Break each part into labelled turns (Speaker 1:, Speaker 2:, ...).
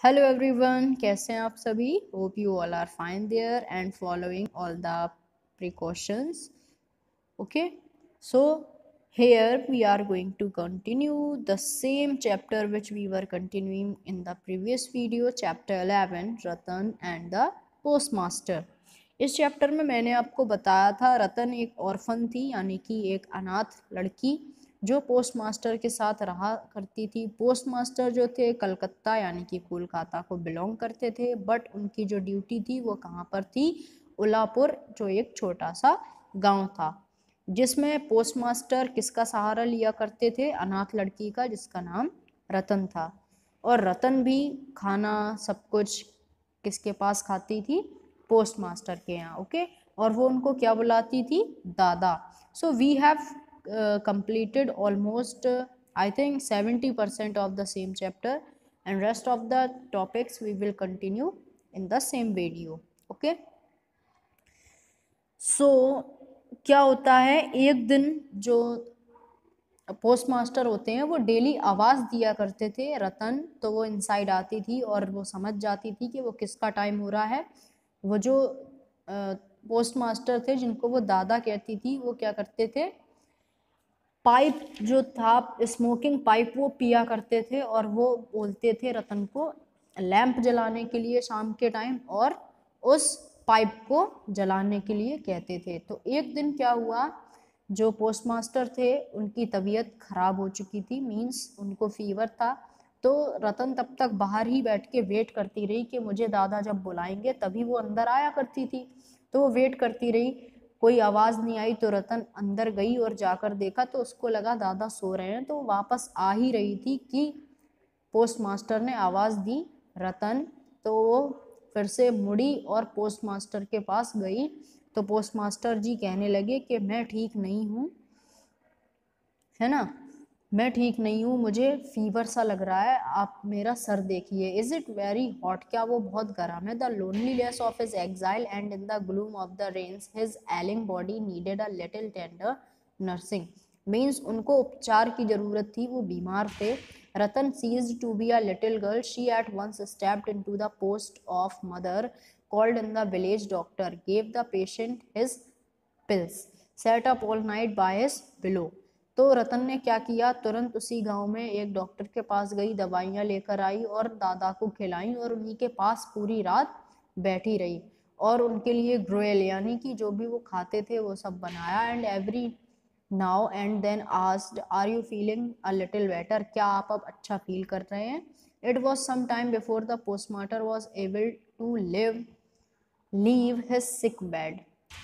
Speaker 1: Hello everyone, कैसे हैं आप सभी। Hope you all are fine there and following all the precautions. Okay, so here we are going to continue the same chapter which we were continuing in the previous video, chapter 11, Ratan and the postmaster। इस chapter में मैंने आपको बताया था रतन एक orphan थी, यानी कि एक अनाथ लड़की जो पोस्ट मास्टर के साथ रहा करती थी। पोस्ट मास्टर जो थे कलकत्ता यानी कि कोलकाता को बिलोंग करते थे, बट उनकी जो ड्यूटी थी वो कहाँ पर थी, उलापुर, जो एक छोटा सा गांव था, जिसमें पोस्ट मास्टर किसका सहारा लिया करते थे, अनाथ लड़की का, जिसका नाम रतन था। और रतन भी खाना सब कुछ किसके पास खाती थी, पोस्ट मास्टर के यहाँ। ओके, और वो उनको क्या बुलाती थी, दादा। So we have completed almost I think 70% of the same chapter, and rest of the topics we will continue in the same video. Okay, so क्या होता है, एक दिन जो पोस्ट मास्टर होते हैं वो डेली आवाज़ दिया करते थे रतन, तो वो इनसाइड आती थी और वो समझ जाती थी कि वो किसका टाइम हो रहा है। वो जो पोस्ट मास्टर थे जिनको वो दादा कहती थी, वो क्या करते थे, पाइप जो था, स्मोकिंग पाइप, वो पिया करते थे और वो बोलते थे रतन को लैंप जलाने के लिए शाम के टाइम, और उस पाइप को जलाने के लिए कहते थे। तो एक दिन क्या हुआ, जो पोस्ट मास्टर थे उनकी तबीयत खराब हो चुकी थी, मींस उनको फीवर था। तो रतन तब तक बाहर ही बैठ के वेट करती रही कि मुझे दादा जब बुलाएंगे तभी वो अंदर आया करती थी। तो वो वेट करती रही, कोई आवाज़ नहीं आई। तो रतन अंदर गई और जाकर देखा तो उसको लगा दादा सो रहे हैं। तो वापस आ ही रही थी कि पोस्ट मास्टर ने आवाज़ दी रतन। तो वो फिर से मुड़ी और पोस्ट मास्टर के पास गई। तो पोस्ट मास्टर जी कहने लगे कि मैं ठीक नहीं हूँ, है ना, मैं ठीक नहीं हूँ, मुझे फीवर सा लग रहा है, आप मेरा सर देखिए। इज इट वेरी हॉट, क्या वो बहुत गर्म है। The loneliness of his exile and in the gloom of the rains his ailing body needed a little tender nursing. Means उनको उपचार की जरूरत थी, वो बीमार थे। Ratan ceased to be a little girl, she at once stepped into the post of mother, called in the village doctor, gave the patient his pills, sat up all night by his pillow। तो रतन ने क्या किया, तुरंत उसी गांव में एक doctor के पास गई, दवाइयाँ लेकर आई और दादा को खिलाई और उन्हीं के पास पूरी रात बैठी रही और उनके लिए ग्रोयल यानी कि जो भी वो खाते थे वो सब बनाया। And every now and then asked, are you feeling a little better, क्या आप अब अच्छा फील कर रहे हैं। It was some time before the postmaster was able to leave his sick bed.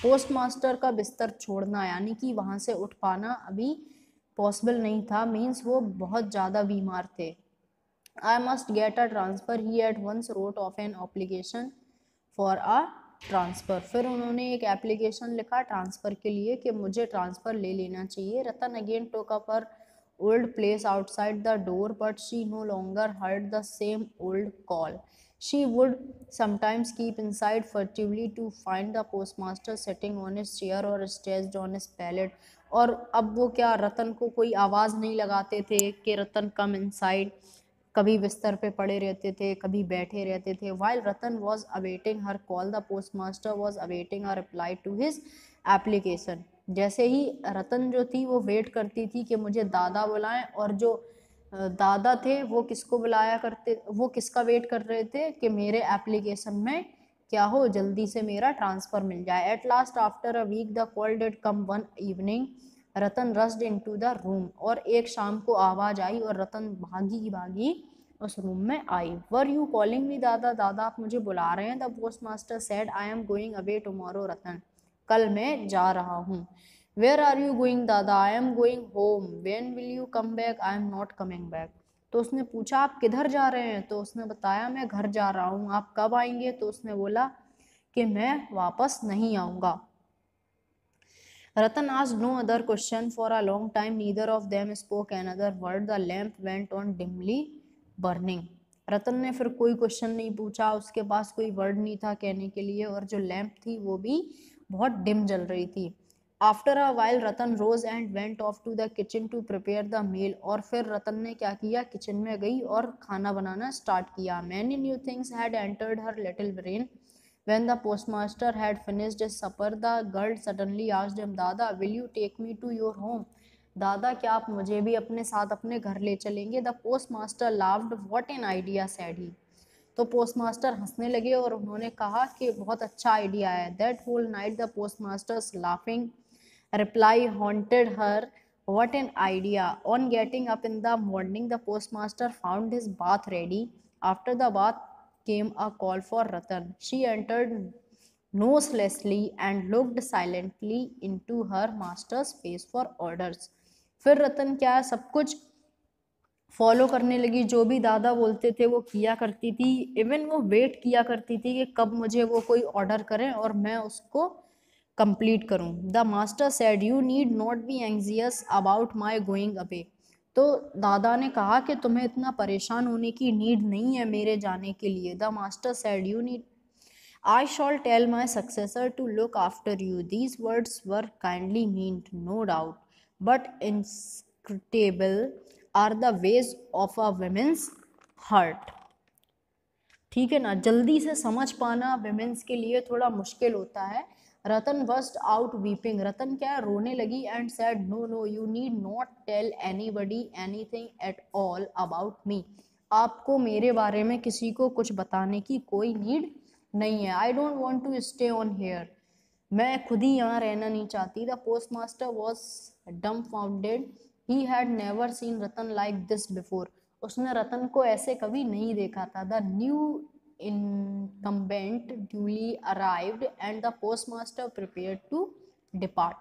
Speaker 1: Post master का बिस्तर छोड़ना यानी कि वहां से उठ पाना अभी पॉसिबल नहीं था, मीन्स वो बहुत ज़्यादा बीमार थे। I must get a transfer, he at once wrote off an application for a transfer. फिर उन्होंने एक एप्लीकेशन लिखा ट्रांसफ़र के लिए कि मुझे ट्रांसफ़र ले लेना चाहिए। रतन again Tonk up her old place outside the door, but she no longer heard the same old call. She would sometimes keep inside furtively to find the postmaster sitting on his chair or stretched on his pallet। और अब वो क्या, रतन को कोई आवाज़ नहीं लगाते थे कि रतन कम इनसाइड, कभी बिस्तर पे पड़े रहते थे, कभी बैठे रहते थे। While Ratan was awaiting her call, the post master was awaiting a reply to his application. जैसे ही रतन जो थी वो वेट करती थी कि मुझे दादा बुलाएं, और जो दादा थे वो किसको बुलाया करते, वो किसका वेट कर रहे थे कि मेरे एप्लीकेशन में क्या हो, जल्दी से मेरा ट्रांसफ़र मिल जाए। At last after a week the call did come one evening, Ratan rushed into the room. और एक शाम को आवाज़ आई और रतन भागी भागी उस रूम में आई। वर यू कॉलिंग मी दादा, दादा आप मुझे बुला रहे हैं। The post master said, I am going away tomorrow Ratan, कल मैं जा रहा हूँ। वेयर आर यू गोइंग दादा, आई am going home. When will you come back, I am not coming back. तो उसने पूछा आप किधर जा रहे हैं, तो उसने बताया मैं घर जा रहा हूँ, आप कब आएंगे। तो उसने बोला कि मैं वापस नहीं आऊँगा। Ratan asked no other question for a long time. Neither of them spoke another word. The lamp went on dimly burning. रतन ने फिर कोई क्वेश्चन नहीं पूछा, उसके पास कोई वर्ड नहीं था कहने के लिए, और जो लैंप थी वो भी बहुत डिम जल रही थी। After a while Ratan rose and went off to the kitchen to prepare the meal, और फिर रतन ने क्या किया, किचन में गई और खाना बनाना स्टार्ट किया. Many new things had entered her little brain. When the postmaster had finished his supper, the girl suddenly asked him, "Dada, will you take me to your home?" दादा, क्या आप मुझे भी अपने साथ अपने घर ले चलेंगे? The postmaster laughed. What an idea, said he. तो पोस्टमास्टर हंसने लगे और उन्होंने कहा कि बहुत अच्छा आइडिया है. That whole night the postmaster's laughing reply haunted her. What an idea. On getting up in the morning, the postmaster found his bath ready. After the bath came a call for Ratan. She entered noiselessly and looked silently into her master's face for orders. फिर रतन क्या सब कुछ follow करने लगी, जो भी दादा बोलते थे वो किया करती थी. इवन वो वेट किया करती थी कि कब मुझे वो कोई ऑर्डर करें और मैं उसको कंप्लीट करूं. The master said, you need not be anxious about my going away. तो दादा ने कहा कि तुम्हें इतना परेशान होने की नीड नहीं है मेरे जाने के लिए. The master said, you need I shall tell my successor to look after you. These words were kindly meant, no doubt, but inscrutable are the ways of a woman's heart. ठीक है ना, जल्दी से समझ पाना विमेंस के लिए थोड़ा मुश्किल होता है. Ratan burst out weeping. Ratan क्या है, रोने लगी. And said, no no, you need not tell anybody anything at all about me. आपको मेरे बारे में किसी को कुछ बताने की कोई नीड नहीं है. I don't want to stay on here. मैं खुद ही यहाँ रहना नहीं चाहती. The postmaster was dumbfounded. He had never seen Ratan like this before. उसने रतन को ऐसे कभी नहीं देखा था. The new incumbent duly arrived and the postmaster prepared to depart.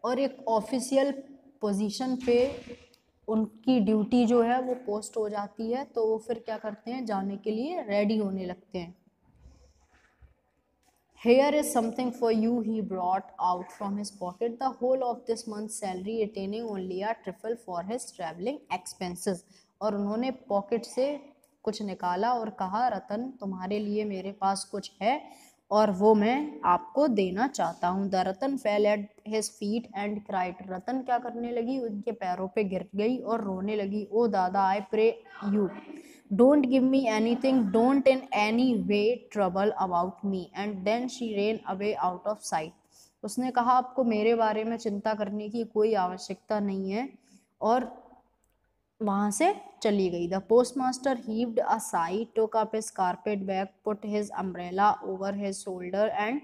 Speaker 1: और एक ऑफिशियल पोजीशन पे उनकी ड्यूटी जो है वो पोस्ट हो जाती है, तो वो फिर क्या करते हैं, जाने के लिए रेडी होने लगते हैं. Here is something for you, he brought out from his pocket the whole of this month's salary, retaining only a trifle for his travelling expenses. और उन्होंने पॉकेट से कुछ निकाला और कहा, रतन तुम्हारे लिए मेरे पास कुछ है और वो मैं आपको देना चाहता हूँ. The Ratan fell at his feet and cried. Ratan क्या करने लगी, उनके पैरों पे गिर गई और रोने लगी. ओ दादा, I pray you, don't give me anything, don't in any way trouble about me. And then she ran away out of sight. उसने कहा, आपको मेरे बारे में चिंता करने की कोई आवश्यकता नहीं है, और वहां से चली गई. The postmaster heaved a sigh, took up his carpet bag, put his umbrella over his shoulder and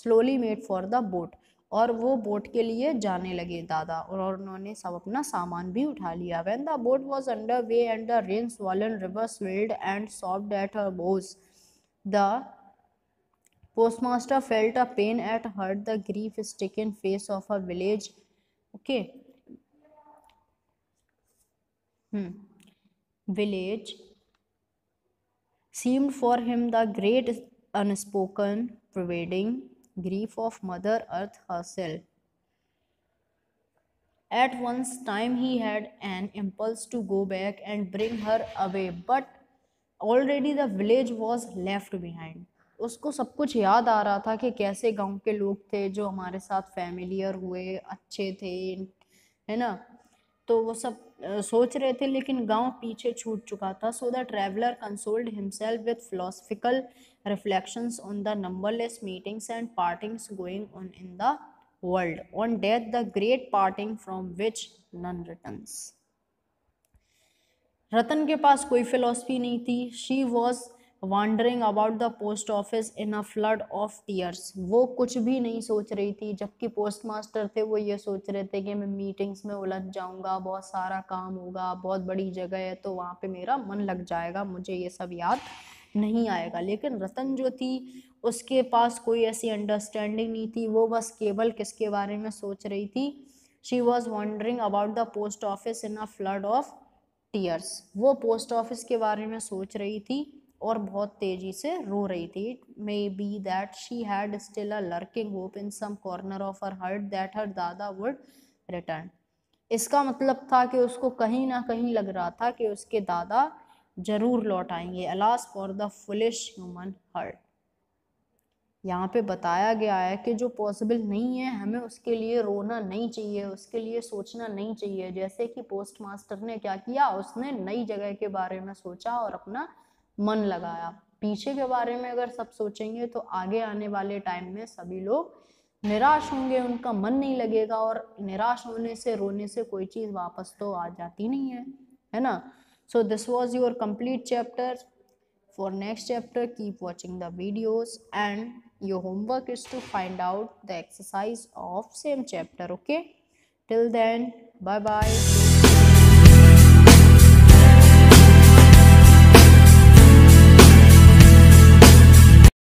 Speaker 1: slowly made for the boat. और वो बोट के लिए जाने लगे दादा, और उन्होंने सब अपना सामान भी उठा लिया. When the boat was under way and the rain-swollen river swirled and sobbed at her bows, the postmaster felt a pain at heart. The grief-stricken face of a village, okay, village seemed for him the great unspoken pervading grief of Mother Earth herself. At one time he had an impulse to go back and bring her away, but already the village was left behind. उसको सब कुछ याद आ रहा था कि कैसे गांव के लोग थे जो हमारे साथ फैमिलियर हुए, अच्छे थे, है ना. तो वो सब सोच रहे थे, लेकिन गांव पीछे छूट चुका था. So the traveller consoled himself with philosophical reflections on the numberless meetings and partings going on in the world, on death the great parting from which none returns. Ratan के पास कोई फिलॉसफी नहीं थी. She was wandering about the post office in a flood of tears. वो कुछ भी नहीं सोच रही थी, जबकि पोस्टमास्टर थे वो ये सोच रहे थे कि मैं मीटिंग्स में उलझ जाऊंगा, बहुत सारा काम होगा, बहुत बड़ी जगह है तो वहाँ पे मेरा मन लग जाएगा, मुझे ये सब याद नहीं आएगा. लेकिन रतन जो थी उसके पास कोई ऐसी अंडरस्टैंडिंग नहीं थी. वो बस केवल किसके बारे में सोच रही थी, she was wandering about the post office in a flood of tears. वो पोस्ट ऑफिस के बारे में सोच रही थी और बहुत तेजी से रो रही थी. Maybe that she had still a lurking hope in some corner of her heart that her dada would return. इसका मतलब था कि उसको कहीं ना कहीं लग रहा था कि उसके दादा जरूर लौट आएंगे. Alas for the foolish human heart. यहाँ पे बताया गया है कि जो पॉसिबल नहीं है हमें उसके लिए रोना नहीं चाहिए, उसके लिए सोचना नहीं चाहिए। जैसे कि पोस्ट मास्टर ने क्या किया, उसने नई जगह के बारे में सोचा और अपना मन लगाया। पीछे के बारे में अगर सब सोचेंगे तो आगे आने वाले टाइम में सभी लोग निराश होंगे, उनका मन नहीं लगेगा, और निराश होने से रोने से कोई चीज वापस तो आ जाती नहीं है ना। So this was your complete chapter. For next chapter, keep watching the videos, and your homework is to find out the exercise of same chapter. Okay, till then, bye bye.